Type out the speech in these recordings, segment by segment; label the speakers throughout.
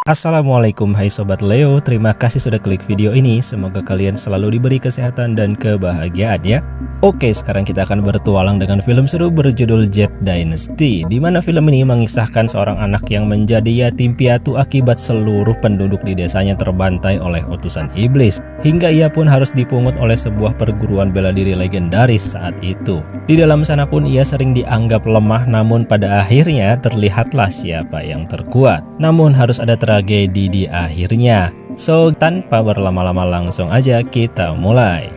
Speaker 1: Assalamualaikum hai Sobat Leo, terima kasih sudah klik video ini. Semoga kalian selalu diberi kesehatan dan kebahagiaan ya. Oke, sekarang kita akan bertualang dengan film seru berjudul Jet Dynasty, di mana film ini mengisahkan seorang anak yang menjadi yatim piatu akibat seluruh penduduk di desanya terbantai oleh utusan iblis, hingga ia pun harus dipungut oleh sebuah perguruan bela diri legendaris saat itu. Di dalam sana pun ia sering dianggap lemah, namun pada akhirnya terlihatlah siapa yang terkuat. Namun harus ada tragedi di akhirnya. So, tanpa berlama-lama langsung aja kita mulai.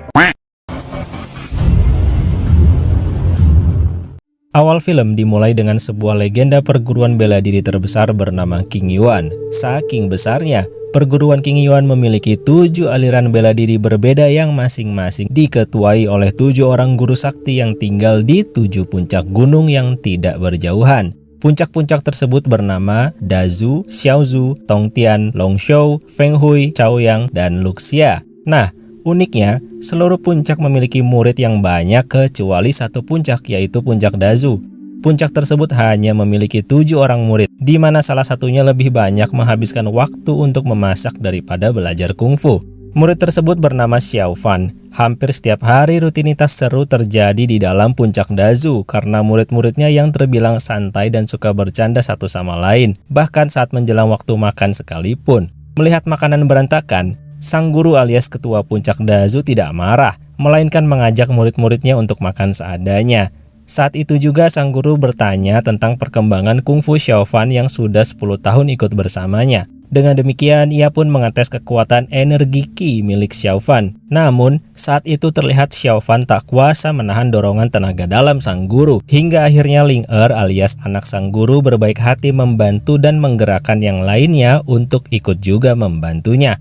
Speaker 1: Awal film dimulai dengan sebuah legenda perguruan bela diri terbesar bernama King Yuan. Saking besarnya, perguruan King Yuan memiliki 7 aliran bela diri berbeda yang masing-masing diketuai oleh 7 orang guru sakti yang tinggal di 7 puncak gunung yang tidak berjauhan. Puncak-puncak tersebut bernama Dazu, Xiaozu, Tongtian, Longshou, Fenghui, Chaoyang, dan Luxia. Nah, uniknya, seluruh puncak memiliki murid yang banyak kecuali satu puncak, yaitu puncak Dazu. Puncak tersebut hanya memiliki 7 orang murid, di mana salah satunya lebih banyak menghabiskan waktu untuk memasak daripada belajar kungfu. Murid tersebut bernama Xiao Fan. Hampir setiap hari rutinitas seru terjadi di dalam puncak Dazu karena murid-muridnya yang terbilang santai dan suka bercanda satu sama lain, bahkan saat menjelang waktu makan sekalipun. Melihat makanan berantakan, sang guru alias ketua puncak Dazu tidak marah, melainkan mengajak murid-muridnya untuk makan seadanya. Saat itu juga sang guru bertanya tentang perkembangan kungfu Xiao Fan yang sudah 10 tahun ikut bersamanya. Dengan demikian, ia pun mengetes kekuatan energi Qi milik Xiao Fan. Namun, saat itu terlihat Xiao Fan tak kuasa menahan dorongan tenaga dalam sang guru. Hingga akhirnya Ling Er alias anak sang guru berbaik hati membantu dan menggerakkan yang lainnya untuk ikut juga membantunya.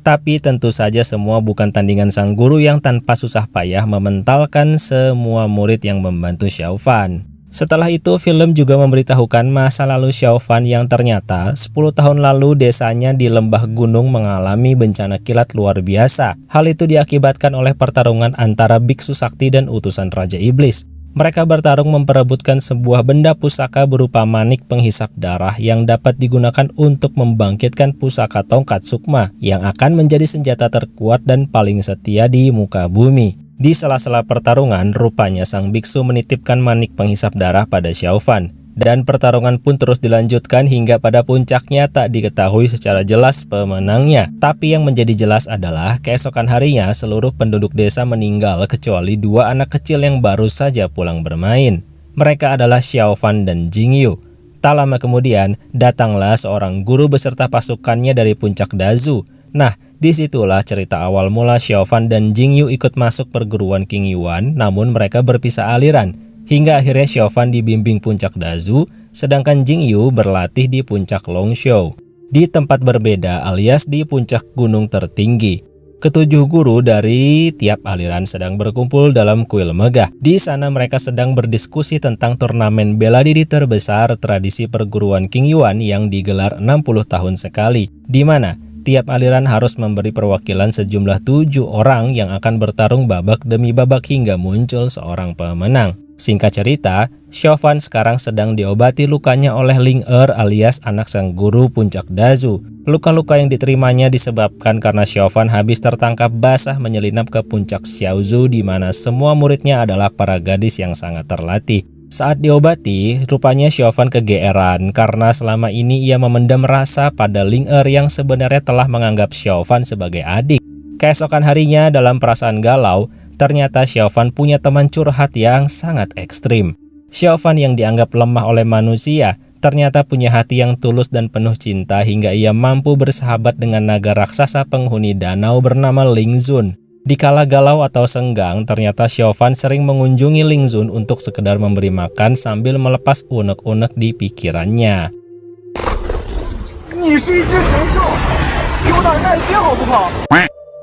Speaker 1: Tapi tentu saja semua bukan tandingan sang guru yang tanpa susah payah mementalkan semua murid yang membantu Xiao Fan. Setelah itu, film juga memberitahukan masa lalu Xiao Fan yang ternyata 10 tahun lalu desanya di lembah gunung mengalami bencana kilat luar biasa. Hal itu diakibatkan oleh pertarungan antara biksu sakti dan utusan Raja Iblis. Mereka bertarung memperebutkan sebuah benda pusaka berupa manik penghisap darah yang dapat digunakan untuk membangkitkan pusaka tongkat sukma yang akan menjadi senjata terkuat dan paling setia di muka bumi. Di sela-sela pertarungan, rupanya sang biksu menitipkan manik penghisap darah pada Xiao Fan. Dan pertarungan pun terus dilanjutkan hingga pada puncaknya tak diketahui secara jelas pemenangnya. Tapi yang menjadi jelas adalah keesokan harinya seluruh penduduk desa meninggal kecuali 2 anak kecil yang baru saja pulang bermain. Mereka adalah Xiao Fan dan Jingyu. Tak lama kemudian, datanglah seorang guru beserta pasukannya dari puncak Dazu. Nah, disitulah cerita awal mula Xiao Fan dan Jingyu ikut masuk perguruan King Yuan, namun mereka berpisah aliran. Hingga akhirnya Xiao Fan dibimbing puncak Dazu, sedangkan Jingyu berlatih di puncak Longshou, di tempat berbeda alias di puncak gunung tertinggi. Ketujuh guru dari tiap aliran sedang berkumpul dalam kuil megah. Di sana mereka sedang berdiskusi tentang turnamen bela diri terbesar tradisi perguruan King Yuan yang digelar 60 tahun sekali, di mana tiap aliran harus memberi perwakilan sejumlah 7 orang yang akan bertarung babak demi babak hingga muncul seorang pemenang. Singkat cerita, Xiao Fan sekarang sedang diobati lukanya oleh Ling Er alias anak sang guru puncak Dazu. Luka-luka yang diterimanya disebabkan karena Xiao Fan habis tertangkap basah menyelinap ke puncak Xiaozu di mana semua muridnya adalah para gadis yang sangat terlatih. Saat diobati, rupanya Xiao Fan kegeeran karena selama ini ia memendam rasa pada Ling Er yang sebenarnya telah menganggap Xiao Fan sebagai adik. Keesokan harinya dalam perasaan galau, ternyata Xiao Fan punya teman curhat yang sangat ekstrim. Xiao Fan yang dianggap lemah oleh manusia, ternyata punya hati yang tulus dan penuh cinta hingga ia mampu bersahabat dengan naga raksasa penghuni danau bernama Ling Zun. Dikala galau atau senggang, ternyata Xiao Fan sering mengunjungi Ling Zun untuk sekedar memberi makan sambil melepas unek-unek di pikirannya.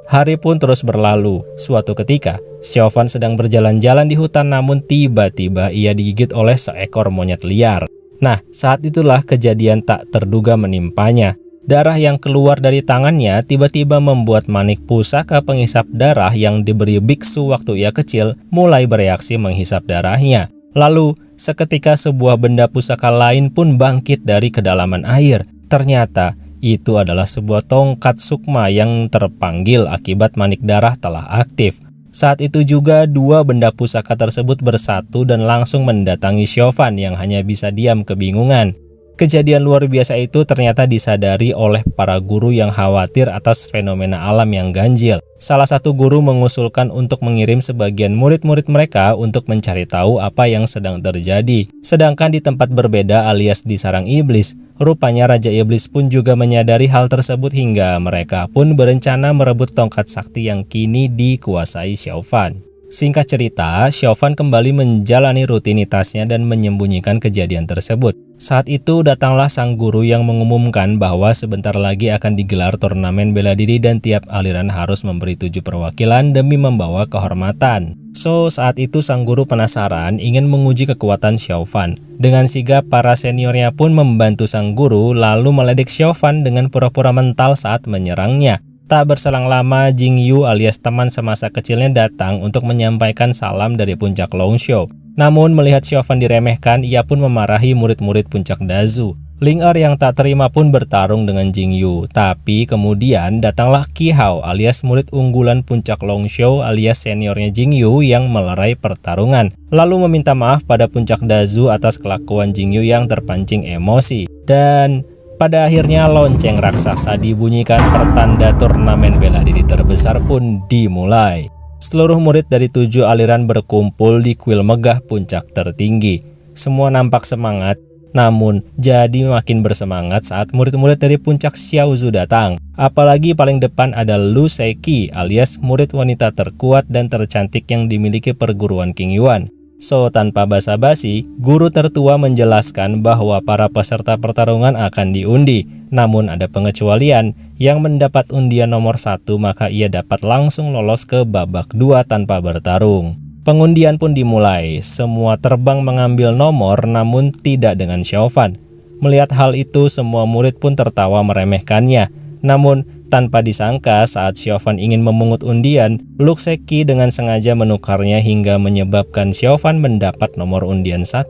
Speaker 1: Hari pun terus berlalu. Suatu ketika, Xiao Fan sedang berjalan-jalan di hutan namun tiba-tiba ia digigit oleh seekor monyet liar. Nah, saat itulah kejadian tak terduga menimpanya. Darah yang keluar dari tangannya tiba-tiba membuat manik pusaka penghisap darah yang diberi biksu waktu ia kecil mulai bereaksi menghisap darahnya. Lalu, seketika sebuah benda pusaka lain pun bangkit dari kedalaman air. Ternyata, Itu adalah sebuah tongkat sukma yang terpanggil akibat manik darah telah aktif. Saat itu juga dua benda pusaka tersebut bersatu dan langsung mendatangi Chauvin yang hanya bisa diam kebingungan. Kejadian luar biasa itu ternyata disadari oleh para guru yang khawatir atas fenomena alam yang ganjil. Salah satu guru mengusulkan untuk mengirim sebagian murid-murid mereka untuk mencari tahu apa yang sedang terjadi. Sedangkan di tempat berbeda alias di sarang iblis, rupanya Raja Iblis pun juga menyadari hal tersebut hingga mereka pun berencana merebut tongkat sakti yang kini dikuasai Chauvin. Singkat cerita, Chauvin kembali menjalani rutinitasnya dan menyembunyikan kejadian tersebut. Saat itu datanglah sang guru yang mengumumkan bahwa sebentar lagi akan digelar turnamen bela diri dan tiap aliran harus memberi 7 perwakilan demi membawa kehormatan. Saat itu sang guru penasaran ingin menguji kekuatan Chauvin. Dengan sigap para seniornya pun membantu sang guru lalu meledek Chauvin dengan pura-pura mental saat menyerangnya. Tak berselang lama, Jingyu alias teman semasa kecilnya datang untuk menyampaikan salam dari puncak Longshou. Namun melihat Chauvin diremehkan, ia pun memarahi murid-murid puncak Dazu. Ling Er yang tak terima pun bertarung dengan Jingyu. Tapi kemudian datanglah Qi Hao alias murid unggulan puncak Longshou alias seniornya Jingyu yang melerai pertarungan. Lalu meminta maaf pada puncak Dazu atas kelakuan Jingyu yang terpancing emosi. Dan pada akhirnya lonceng raksasa dibunyikan, pertanda turnamen bela diri terbesar pun dimulai. Seluruh murid dari 7 aliran berkumpul di kuil megah puncak tertinggi. Semua nampak semangat, namun jadi makin bersemangat saat murid-murid dari puncak Xiaozu datang. Apalagi paling depan ada Lu Seki alias murid wanita terkuat dan tercantik yang dimiliki perguruan King Yuan. Tanpa basa-basi, guru tertua menjelaskan bahwa para peserta pertarungan akan diundi. Namun ada pengecualian, yang mendapat undian nomor 1 maka ia dapat langsung lolos ke babak 2 tanpa bertarung. Pengundian pun dimulai, semua terbang mengambil nomor namun tidak dengan Chauvin. Melihat hal itu semua murid pun tertawa meremehkannya. Namun tanpa disangka saat Chauvin ingin memungut undian, Lu Seki dengan sengaja menukarnya hingga menyebabkan Chauvin mendapat nomor undian 1.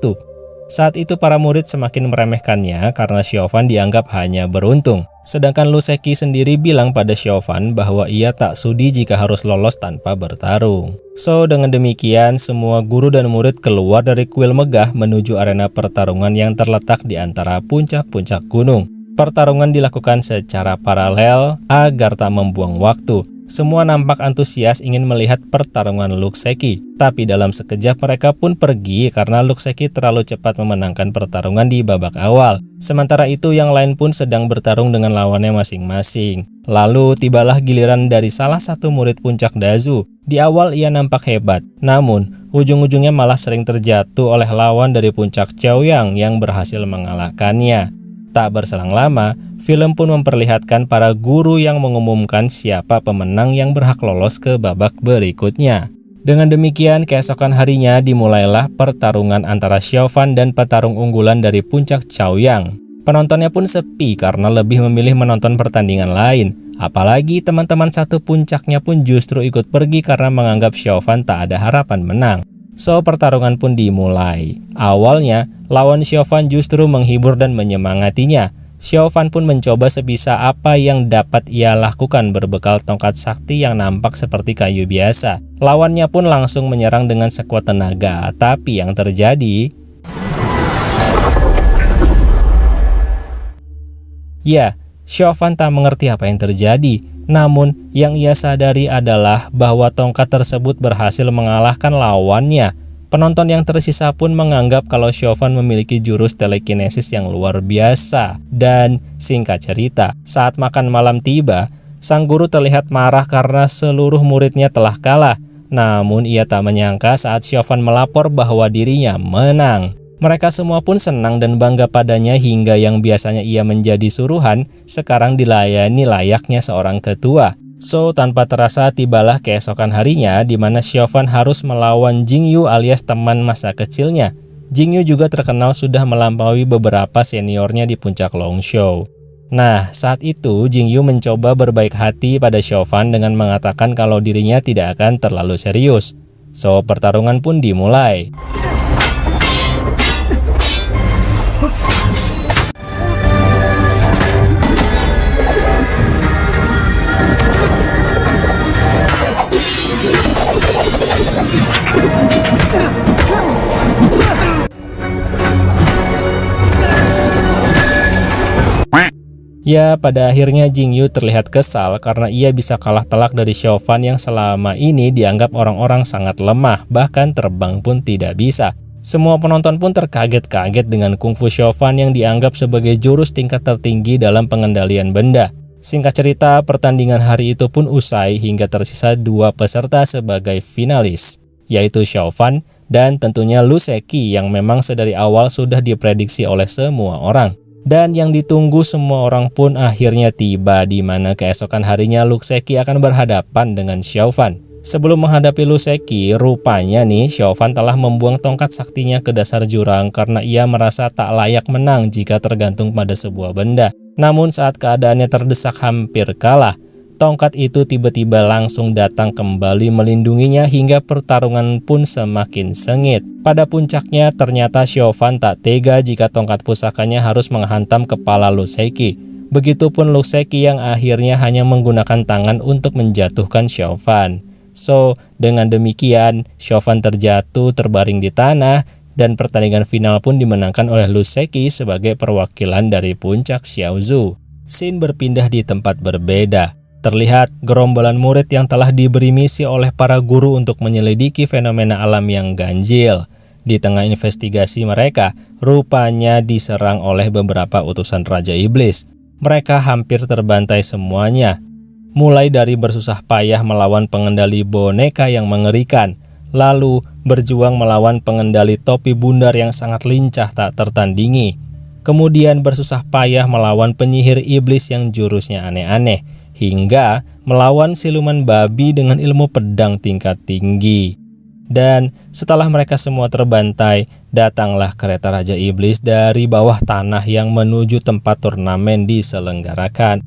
Speaker 1: Saat itu para murid semakin meremehkannya karena Chauvin dianggap hanya beruntung. Sedangkan Lu Seki sendiri bilang pada Chauvin bahwa ia tak sudi jika harus lolos tanpa bertarung. Dengan demikian semua guru dan murid keluar dari kuil megah menuju arena pertarungan yang terletak di antara puncak-puncak gunung. Pertarungan dilakukan secara paralel agar tak membuang waktu. Semua nampak antusias ingin melihat pertarungan Lu Seki. Tapi dalam sekejap mereka pun pergi karena Lu Seki terlalu cepat memenangkan pertarungan di babak awal. Sementara itu yang lain pun sedang bertarung dengan lawannya masing-masing. Lalu tibalah giliran dari salah satu murid puncak Dazu. Di awal ia nampak hebat, namun ujung-ujungnya malah sering terjatuh oleh lawan dari puncak Chaoyang yang berhasil mengalahkannya. Tak berselang lama, film pun memperlihatkan para guru yang mengumumkan siapa pemenang yang berhak lolos ke babak berikutnya. Dengan demikian, keesokan harinya dimulailah pertarungan antara Chauvin dan petarung unggulan dari puncak Chaoyang. Penontonnya pun sepi karena lebih memilih menonton pertandingan lain. Apalagi teman-teman satu puncaknya pun justru ikut pergi karena menganggap Chauvin tak ada harapan menang. Pertarungan pun dimulai. Awalnya, lawan Chauvin justru menghibur dan menyemangatinya. Chauvin pun mencoba sebisa apa yang dapat ia lakukan berbekal tongkat sakti yang nampak seperti kayu biasa. Lawannya pun langsung menyerang dengan sekuat tenaga. Tapi yang terjadi, Chauvin tak mengerti apa yang terjadi. Namun, yang ia sadari adalah bahwa tongkat tersebut berhasil mengalahkan lawannya. Penonton yang tersisa pun menganggap kalau Chauvin memiliki jurus telekinesis yang luar biasa. Dan singkat cerita, saat makan malam tiba, sang guru terlihat marah karena seluruh muridnya telah kalah. Namun ia tak menyangka saat Chauvin melapor bahwa dirinya menang. Mereka semua pun senang dan bangga padanya hingga yang biasanya ia menjadi suruhan, sekarang dilayani layaknya seorang ketua. Tanpa terasa tibalah keesokan harinya di mana Chauvin harus melawan Jingyu alias teman masa kecilnya. Jingyu juga terkenal sudah melampaui beberapa seniornya di puncak Longshou. Nah, saat itu Jingyu mencoba berbaik hati pada Chauvin dengan mengatakan kalau dirinya tidak akan terlalu serius. Pertarungan pun dimulai. Ya, pada akhirnya Jingyu terlihat kesal karena ia bisa kalah telak dari Chauvin yang selama ini dianggap orang-orang sangat lemah, bahkan terbang pun tidak bisa. Semua penonton pun terkaget-kaget dengan kungfu Chauvin yang dianggap sebagai jurus tingkat tertinggi dalam pengendalian benda. Singkat cerita, pertandingan hari itu pun usai hingga tersisa 2 peserta sebagai finalis, yaitu Chauvin dan tentunya Lu Zeki yang memang sedari awal sudah diprediksi oleh semua orang. Dan yang ditunggu semua orang pun akhirnya tiba, di mana keesokan harinya Lu Zeki akan berhadapan dengan Chauvin. Sebelum menghadapi Lu Zeki, rupanya nih Chauvin telah membuang tongkat saktinya ke dasar jurang karena ia merasa tak layak menang jika tergantung pada sebuah benda. Namun saat keadaannya terdesak hampir kalah, tongkat itu tiba-tiba langsung datang kembali melindunginya hingga pertarungan pun semakin sengit. Pada puncaknya ternyata Chauvin tak tega jika tongkat pusakanya harus menghantam kepala Lu Zeki. Begitupun Lu Zeki yang akhirnya hanya menggunakan tangan untuk menjatuhkan Chauvin. So, dengan demikian Chauvin terjatuh terbaring di tanah dan pertandingan final pun dimenangkan oleh Lu Zeki sebagai perwakilan dari puncak Xiaozhou. Scene berpindah di tempat berbeda. Terlihat gerombolan murid yang telah diberi misi oleh para guru untuk menyelidiki fenomena alam yang ganjil. Di tengah investigasi mereka, rupanya diserang oleh beberapa utusan Raja Iblis. Mereka hampir terbantai semuanya. Mulai dari bersusah payah melawan pengendali boneka yang mengerikan, lalu berjuang melawan pengendali topi bundar yang sangat lincah tak tertandingi. Kemudian bersusah payah melawan penyihir iblis yang jurusnya aneh-aneh, hingga melawan siluman babi dengan ilmu pedang tingkat tinggi. Dan setelah mereka semua terbantai, datanglah kereta Raja Iblis dari bawah tanah yang menuju tempat turnamen diselenggarakan.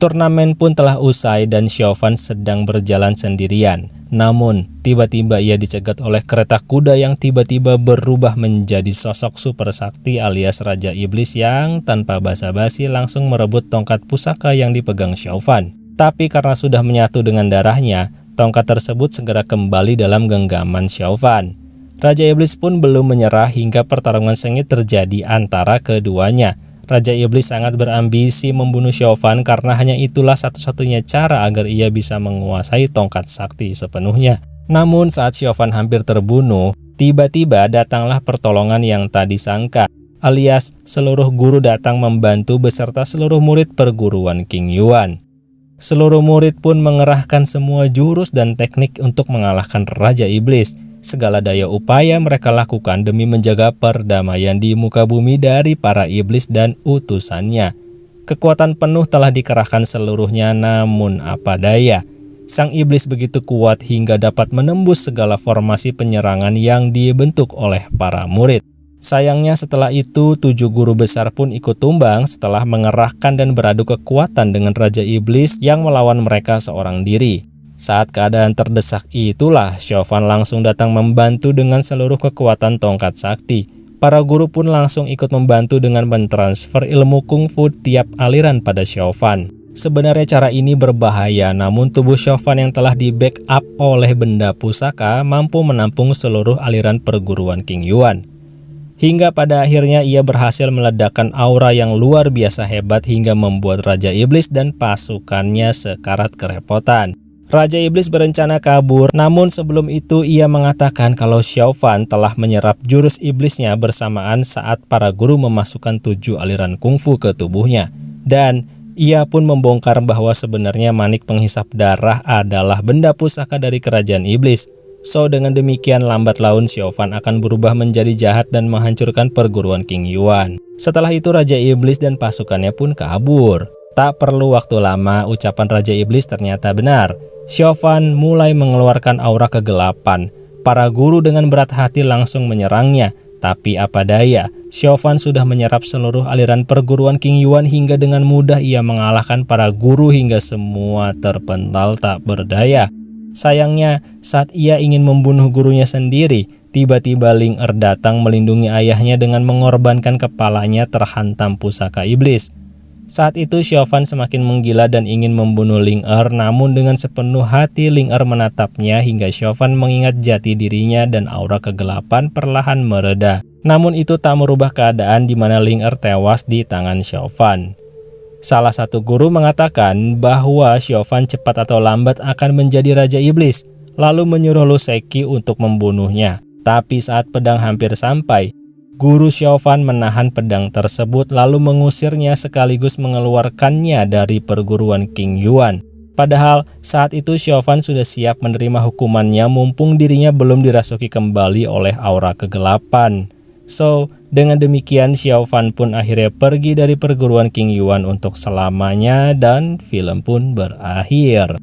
Speaker 1: Turnamen pun telah usai dan Chauvin sedang berjalan sendirian. Namun, tiba-tiba ia dicegat oleh kereta kuda yang tiba-tiba berubah menjadi sosok super sakti alias Raja Iblis yang tanpa basa-basi langsung merebut tongkat pusaka yang dipegang Chauvin. Tapi karena sudah menyatu dengan darahnya, tongkat tersebut segera kembali dalam genggaman Chauvin. Raja Iblis pun belum menyerah hingga pertarungan sengit terjadi antara keduanya. Raja Iblis sangat berambisi membunuh Chauvin karena hanya itulah satu-satunya cara agar ia bisa menguasai tongkat sakti sepenuhnya. Namun saat Chauvin hampir terbunuh, tiba-tiba datanglah pertolongan yang tak disangka, alias seluruh guru datang membantu beserta seluruh murid perguruan King Yuan. Seluruh murid pun mengerahkan semua jurus dan teknik untuk mengalahkan Raja Iblis. Segala daya upaya mereka lakukan demi menjaga perdamaian di muka bumi dari para iblis dan utusannya. Kekuatan penuh telah dikerahkan seluruhnya, namun apa daya, sang iblis begitu kuat hingga dapat menembus segala formasi penyerangan yang dibentuk oleh para murid. Sayangnya setelah itu 7 guru besar pun ikut tumbang setelah mengerahkan dan beradu kekuatan dengan Raja Iblis yang melawan mereka seorang diri. Saat keadaan terdesak itulah Chauvin langsung datang membantu dengan seluruh kekuatan tongkat sakti. Para guru pun langsung ikut membantu dengan mentransfer ilmu kungfu tiap aliran pada Chauvin. Sebenarnya cara ini berbahaya, namun tubuh Chauvin yang telah di-backup oleh benda pusaka mampu menampung seluruh aliran perguruan King Yuan. Hingga pada akhirnya ia berhasil meledakkan aura yang luar biasa hebat hingga membuat Raja Iblis dan pasukannya sekarat kerepotan. Raja Iblis berencana kabur, namun sebelum itu ia mengatakan kalau Chauvin telah menyerap jurus iblisnya bersamaan saat para guru memasukkan 7 aliran kungfu ke tubuhnya. Dan ia pun membongkar bahwa sebenarnya manik penghisap darah adalah benda pusaka dari kerajaan iblis. So dengan demikian lambat laun Chauvin akan berubah menjadi jahat dan menghancurkan perguruan King Yuan. Setelah itu Raja Iblis dan pasukannya pun kabur. Tak perlu waktu lama, ucapan Raja Iblis ternyata benar. Chauvin mulai mengeluarkan aura kegelapan. Para guru dengan berat hati langsung menyerangnya. Tapi apa daya, Chauvin sudah menyerap seluruh aliran perguruan King Yuan hingga dengan mudah ia mengalahkan para guru hingga semua terpental tak berdaya. Sayangnya, saat ia ingin membunuh gurunya sendiri, tiba-tiba Ling Er datang melindungi ayahnya dengan mengorbankan kepalanya terhantam pusaka iblis. Saat itu Chauvin semakin menggila dan ingin membunuh Ling Er, namun dengan sepenuh hati Ling Er menatapnya hingga Chauvin mengingat jati dirinya dan aura kegelapan perlahan mereda. Namun itu tak merubah keadaan di mana Ling Er tewas di tangan Chauvin. Salah satu guru mengatakan bahwa Chauvin cepat atau lambat akan menjadi Raja Iblis, lalu menyuruh Lu Sheki untuk membunuhnya. Tapi saat pedang hampir sampai, guru Chauvin menahan pedang tersebut lalu mengusirnya sekaligus mengeluarkannya dari perguruan King Yuan. Padahal saat itu Chauvin sudah siap menerima hukumannya mumpung dirinya belum dirasuki kembali oleh aura kegelapan. So, dengan demikian Chauvin pun akhirnya pergi dari perguruan King Yuan untuk selamanya dan film pun berakhir.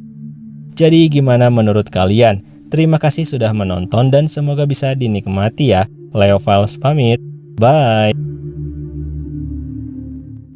Speaker 1: Jadi gimana menurut kalian? Terima kasih sudah menonton dan semoga bisa dinikmati ya. Leo Files pamit. Bye.